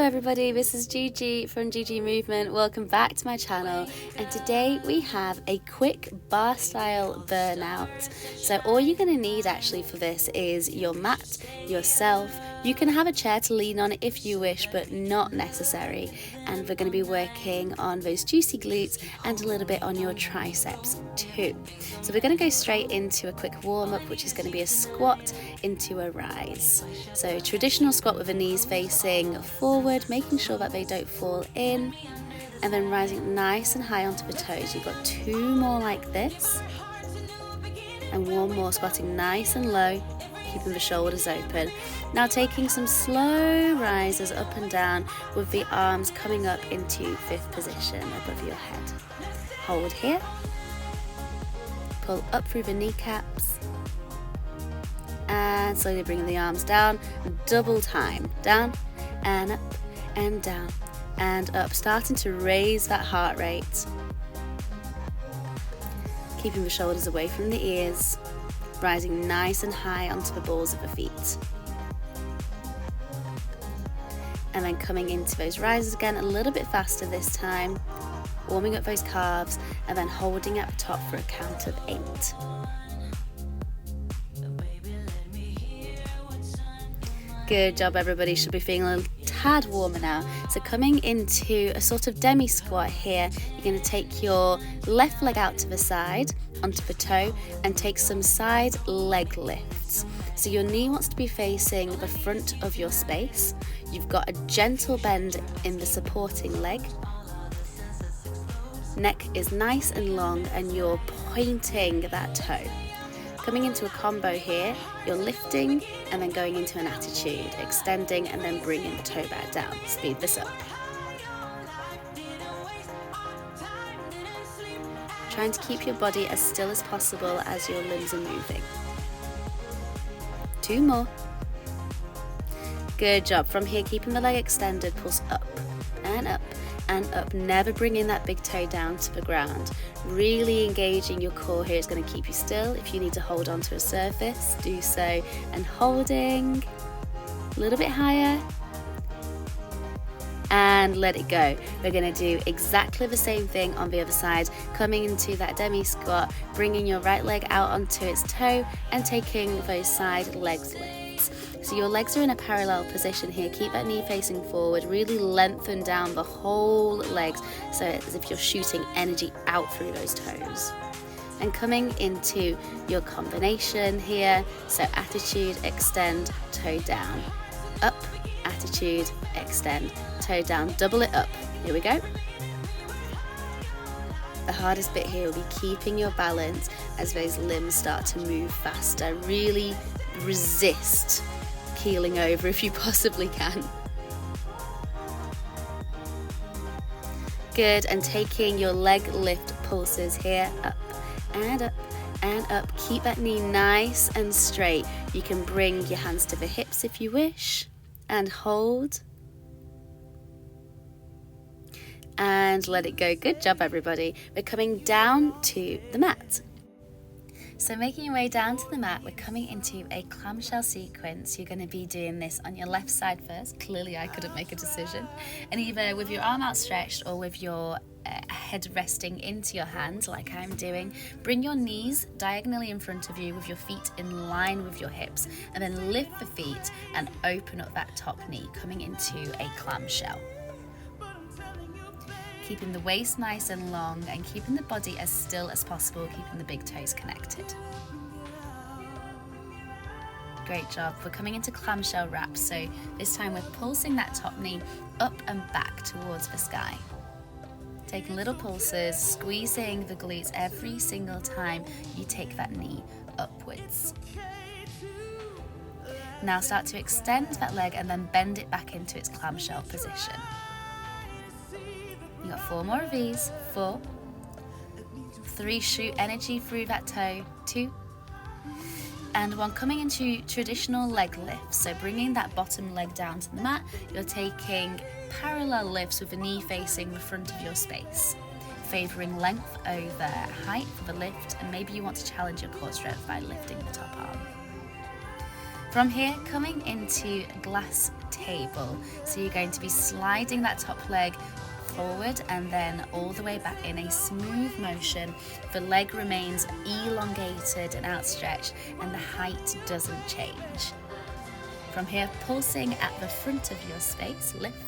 Hello everybody, this is Gigi from Gigi Movement. Welcome back to my channel, and today we have a quick bar style burnout. So all you're going to need actually for this is your mat, yourself. You can have a chair to lean on if you wish, but not necessary. And we're going to be working on those juicy glutes and a little bit on your triceps too. So we're going to go straight into a quick warm up, which is going to be a squat into a rise. So traditional squat with the knees facing forward, making sure that they don't fall in, and then rising nice and high onto the toes. You've got two more like this, and one more squatting nice and low, keeping the shoulders open. Now taking some slow rises up and down with the arms coming up into fifth position above your head. Hold here, pull up through the kneecaps, and slowly bring the arms down, double time, down and up and down and up, starting to raise that heart rate, keeping the shoulders away from the ears, rising nice and high onto the balls of the feet, and then coming into those rises again a little bit faster this time, warming up those calves, and then holding at the top for a count of 8. Good job everybody, should be feeling a tad warmer now. So coming into a sort of demi squat here, you're going to take your left leg out to the side onto the toe and take some side leg lifts. So your knee wants to be facing the front of your space. You've got a gentle bend in the supporting leg. Neck is nice and long and you're pointing that toe. Coming into a combo here, you're lifting and then going into an attitude, extending and then bringing the toe back down. Speed this up. Trying to keep your body as still as possible as your limbs are moving. 2 more. Good job. From here, keeping the leg extended, pulse up and up and up, never bringing that big toe down to the ground. Really engaging your core here is going to keep you still. If you need to hold on to a surface, do so, and holding a little bit higher and let it go. We're going to do exactly the same thing on the other side, coming into that demi squat, bringing your right leg out onto its toe and taking those side legs lifts. So your legs are in a parallel position here. Keep that knee facing forward, really lengthen down the whole legs, so it's as if you're shooting energy out through those toes. And coming into your combination here, so attitude, extend, toe down, up, attitude, extend, toe down, double it up. Here we go. The hardest bit here will be keeping your balance as those limbs start to move faster. Really resist keeling over if you possibly can. Good, and taking your leg lift pulses here, up and up and up. Keep that knee nice and straight. You can bring your hands to the hips if you wish and hold and let it go. Good job everybody. We're coming down to the mat. So making your way down to the mat, we're coming into a clamshell sequence. You're going to be doing this on your left side first. Clearly I couldn't make a decision. And either with your arm outstretched or with your head resting into your hands like I'm doing, bring your knees diagonally in front of you with your feet in line with your hips, and then lift the feet and open up that top knee, coming into a clamshell. Keeping the waist nice and long and keeping the body as still as possible, keeping the big toes connected. Great job. We're coming into clamshell wraps, so this time we're pulsing that top knee up and back towards the sky. Taking little pulses, squeezing the glutes every single time you take that knee upwards. Now start to extend that leg and then bend it back into its clamshell position. You got 4 more of these. 4, 3, shoot energy through that toe. 2, and 1. Coming into traditional leg lifts, so bringing that bottom leg down to the mat, you're taking parallel lifts with the knee facing the front of your space, favouring length over height for the lift, and maybe you want to challenge your core strength by lifting the top arm. From here, coming into glass table. So you're going to be sliding that top leg forward and then all the way back in a smooth motion. The leg remains elongated and outstretched and the height doesn't change. From here, pulsing at the front of your space, lift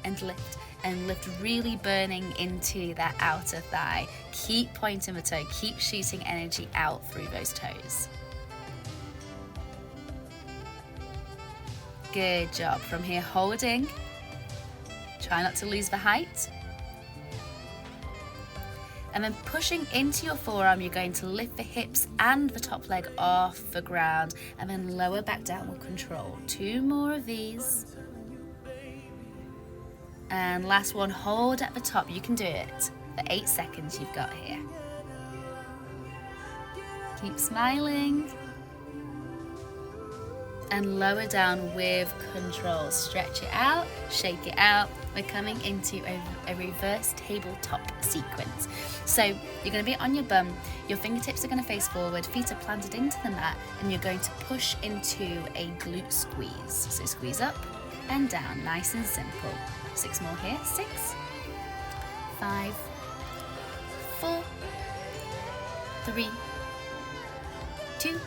and lift and lift, really burning into that outer thigh. Keep pointing the toe, keep shooting energy out through those toes. Good job. From here, holding. Try not to lose the height. And then pushing into your forearm, you're going to lift the hips and the top leg off the ground and then lower back down with control. 2 more of these. And last one, hold at the top. You can do it for 8 seconds you've got here. Keep smiling. And lower down with control. Stretch it out, shake it out. We're coming into a reverse tabletop sequence. So you're going to be on your bum, your fingertips are going to face forward, feet are planted into the mat, and you're going to push into a glute squeeze. So squeeze up and down, nice and simple. 6 more here, 6, 5, 4, 3, 2,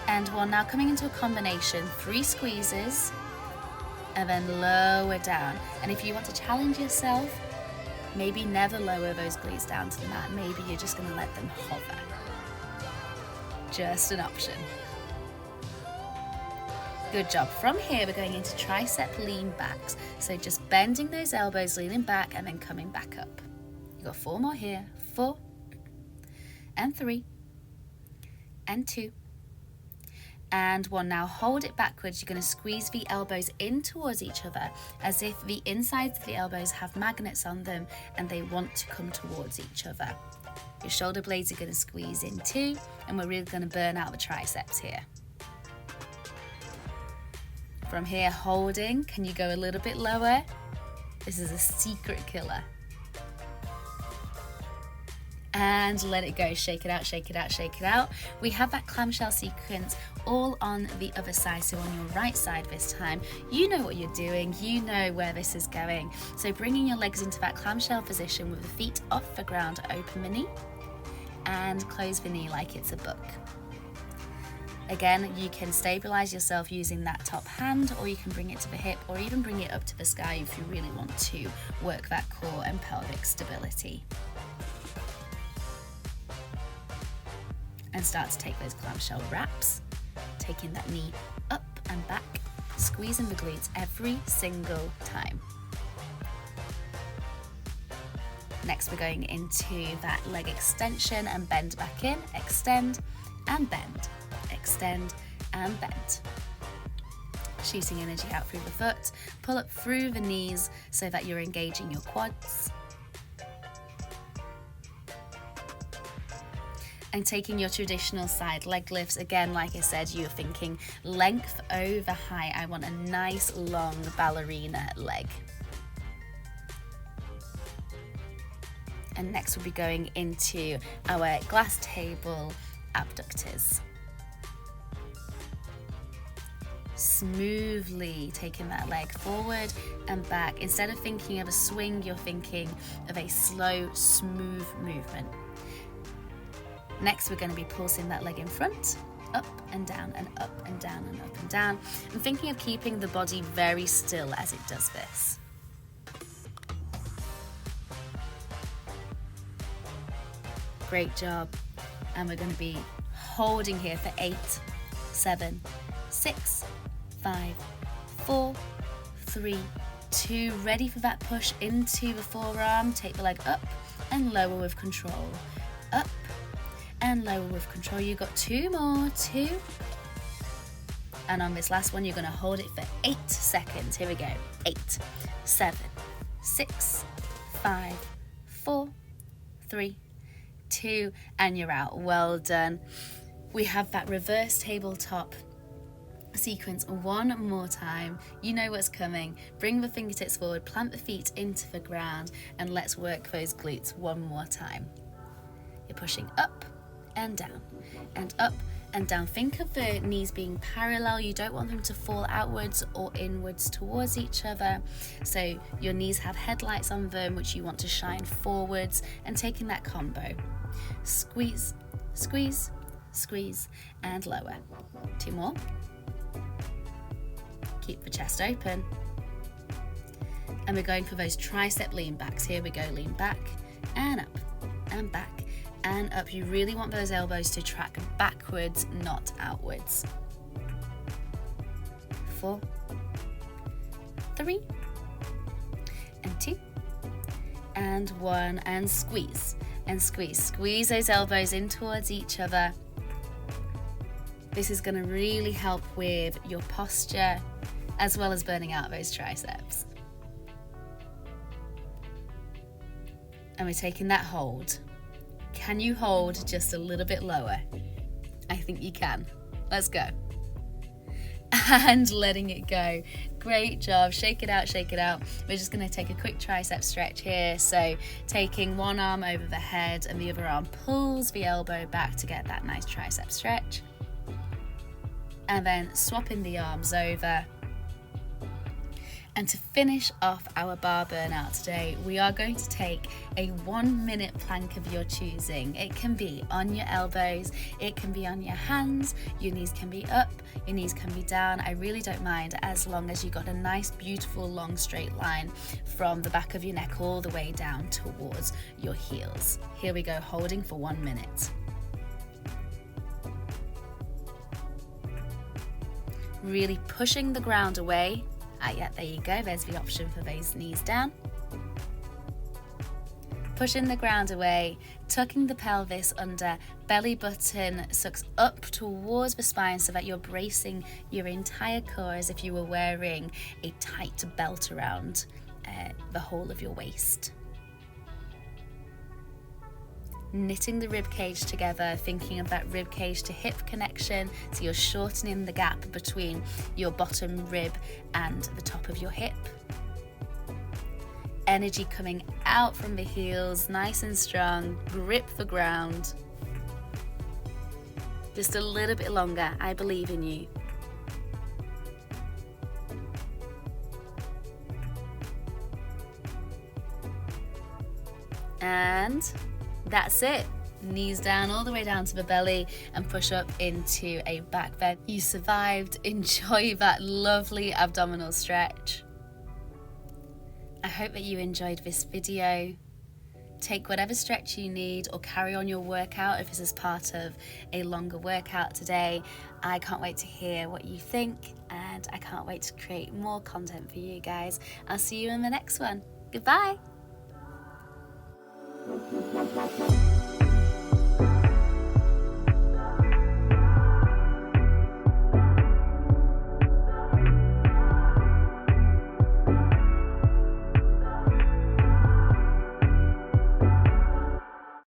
and 1. Now coming into a combination, 3 squeezes and then lower down. And if you want to challenge yourself, maybe never lower those glutes down to the mat. Maybe you're just going to let them hover. Just an option. Good job. From here, we're going into tricep lean backs. So just bending those elbows, leaning back and then coming back up. You've got 4 more here. 4 and 3 and 2 and 1. Now hold it backwards. You're going to squeeze the elbows in towards each other as if the insides of the elbows have magnets on them and they want to come towards each other. Your shoulder blades are going to squeeze in too, and we're really going to burn out the triceps here. From here, holding. Can you go a little bit lower? This is a secret killer. And let it go. Shake it out, shake it out, shake it out. We have that clamshell sequence all on the other side, so on your right side this time. You know what you're doing, you know where this is going. So bringing your legs into that clamshell position with the feet off the ground, open the knee and close the knee like it's a book. Again, you can stabilize yourself using that top hand, or you can bring it to the hip, or even bring it up to the sky if you really want to work that core and pelvic stability. And start to take those clamshell wraps, taking that knee up and back, squeezing the glutes every single time. Next, we're going into that leg extension and bend back in, extend and bend, extend and bend. Shooting energy out through the foot, pull up through the knees so that you're engaging your quads. And taking your traditional side leg lifts, again, like I said, you're thinking length over height. I want a nice long ballerina leg. And next we'll be going into our glass table abductors. Smoothly taking that leg forward and back. Instead of thinking of a swing, you're thinking of a slow, smooth movement. Next, we're going to be pulsing that leg in front, up and down and up and down and up and down, and thinking of keeping the body very still as it does this. Great job. And we're going to be holding here for 8, 7, 6, 5, 4, 3, 2. Ready for that push into the forearm. Take the leg up and lower with control. Up and lower with control. You've got 2 more, 2. And on this last one, you're going to hold it for 8 seconds. Here we go. 8, 7, 6, 5, 4, 3, 2, and you're out. Well done. We have that reverse tabletop sequence one more time. You know what's coming. Bring the fingertips forward, plant the feet into the ground, and let's work those glutes one more time. You're pushing up and down and up and down. Think of the knees being parallel. You don't want them to fall outwards or inwards towards each other. So your knees have headlights on them, which you want to shine forwards, and taking that combo. Squeeze, squeeze, squeeze, and lower. 2 more. Keep the chest open. And we're going for those tricep lean backs. Here we go, lean back and up and back and up. You really want those elbows to track backwards, not outwards. 4, 3, and 2, and 1, and squeeze, and squeeze. Squeeze those elbows in towards each other. This is going to really help with your posture, as well as burning out those triceps. And we're taking that hold. Can you hold just a little bit lower? I think you can. Let's go. And letting it go. Great job. Shake it out, shake it out. We're just going to take a quick tricep stretch here. So taking one arm over the head and the other arm pulls the elbow back to get that nice tricep stretch. And then swapping the arms over. And to finish off our bar burnout today, we are going to take a 1-minute plank of your choosing. It can be on your elbows, it can be on your hands, your knees can be up, your knees can be down. I really don't mind, as long as you got a nice, beautiful, long, straight line from the back of your neck all the way down towards your heels. Here we go, holding for 1 minute. Really pushing the ground away. Yeah, there you go, there's the option for those knees down. Pushing the ground away, tucking the pelvis under, belly button sucks up towards the spine so that you're bracing your entire core as if you were wearing a tight belt around the whole of your waist. Knitting the rib cage together, thinking of that rib cage to hip connection, so you're shortening the gap between your bottom rib and the top of your hip. Energy coming out from the heels, nice and strong, grip the ground. Just a little bit longer, I believe in you. And that's it. Knees down all the way down to the belly and push up into a back bend. You survived. Enjoy that lovely abdominal stretch. I hope that you enjoyed this video. Take whatever stretch you need or carry on your workout if this is part of a longer workout today. I can't wait to hear what you think, and I can't wait to create more content for you guys. I'll see you in the next one. Goodbye.